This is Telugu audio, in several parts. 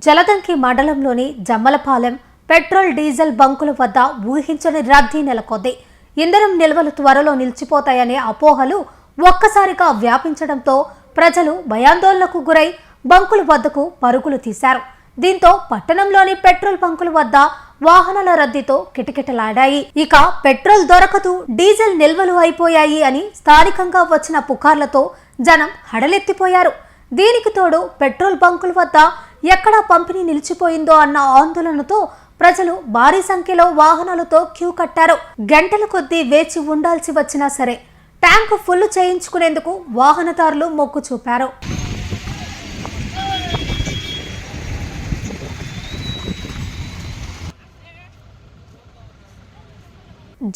జలదంకి మండలంలోని జమ్మలపాలెం పెట్రోల్ డీజిల్ బంకుల వద్ద ఊహించని రద్దీ నెలకొంది. ఇంధనం నిల్వలు త్వరలో నిలిచిపోతాయనే అపోహలు ఒక్కసారిగా వ్యాపించడంతో ప్రజలు భయాందోళనకు గురై బంకుల వద్దకు పరుగులు తీశారు. దీంతో పట్టణంలోని పెట్రోల్ బంకుల వద్ద వాహనాల రద్దీతో కిటకిటలాడాయి. ఇక పెట్రోల్ దొరకదు, డీజిల్ నిల్వలు అయిపోయాయి అని స్థానికంగా వచ్చిన పుకార్లతో జనం హడలెత్తిపోయారు. దీనికి తోడు పెట్రోల్ బంకుల వద్ద ఎక్కడ పంపిణీ నిలిచిపోయిందో అన్న ఆందోళనతో ప్రజలు భారీ సంఖ్యలో వాహనాలతో క్యూ కట్టారు. గంటల కొద్దీ వేచి ఉండాల్సి వచ్చినా సరే ట్యాంకు ఫుల్ చేయించుకునేందుకు వాహనదారులు మొగ్గు చూపారు.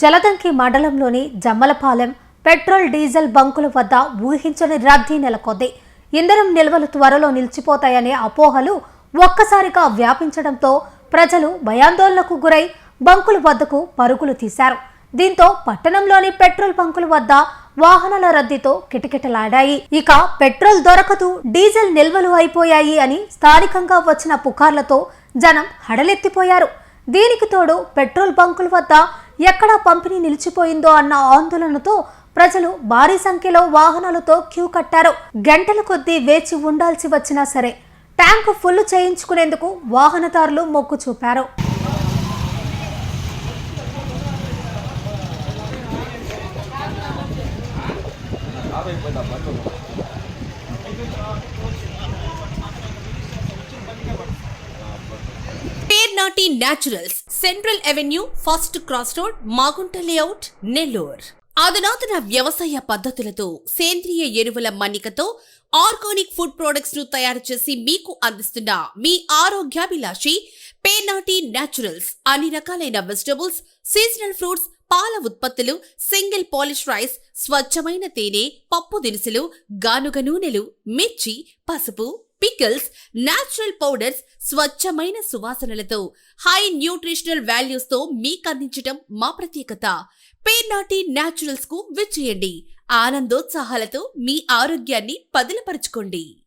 జలదంకి మండలంలోని జమ్మలపాలెం పెట్రోల్ డీజిల్ బంకుల వద్ద ఊహించని రద్దీ నెలకొంది. ఇంధనం నిల్వలు త్వరలో నిలిచిపోతాయనే అపోహలు ఒక్కసారిగా వ్యాపించడంతో ప్రజలు భయాందోళనకు గురై బంకుల వద్దకు పరుగులు తీశారు. దీంతో పట్టణంలోని పెట్రోల్ బంకుల వద్ద వాహనాల రద్దీతో కిటకిటలాడాయి. ఇక పెట్రోల్ దొరకదు, డీజిల్ నిల్వలు అయిపోయాయి అని స్థానికంగా వచ్చిన పుకార్లతో జనం హడలెత్తిపోయారు. దీనికి తోడు పెట్రోల్ బంకుల వద్ద ఎక్కడ పంపిణీ నిలిచిపోయిందో అన్న ఆందోళనతో ప్రజలు భారీ సంఖ్యలో వాహనాలతో క్యూ కట్టారు. గంటల కొద్దీ వేచి ఉండాల్సి వచ్చినా సరే ట్యాంకు ఫుల్ చేయించుకునేందుకు వాహనదారులు మొగ్గు చూపారు. Pernati naturals, central avenue, first cross road, Magunta layout, Nellore. అధునాతన వ్యవసాయ పద్ధతులతో సేంద్రియ ఎరువుల మన్నికతో ఆర్గానిక్ ఫుడ్ ప్రొడక్ట్స్ ను తయారు చేసి మీకు అందిస్తున్న మీ ఆరోగ్యాభిలాషి పేర్నాటి న్యాచురల్స్. అన్ని రకాలైన వెజిటబుల్స్, సీజనల్ ఫ్రూట్స్, పాల ఉత్పత్తులు, సింగిల్ పాలిష్ రైస్, స్వచ్ఛమైన తేనె, పప్పు దినుసులు, గానుగ నూనెలు, మిర్చి, పసుపు, పికిల్స్, న్యాచురల్ పౌడర్స్, స్వచ్ఛమైన సువాసనలతో హై న్యూట్రిషనల్ వాల్యూస్ తో మీకు అందించడం మా ప్రత్యేకత. పేర్నాటి న్యాచురల్స్ కు విచ్చేయండి. ఆనందోత్సాహాలతో మీ ఆరోగ్యాన్ని పదిలపరచుకోండి.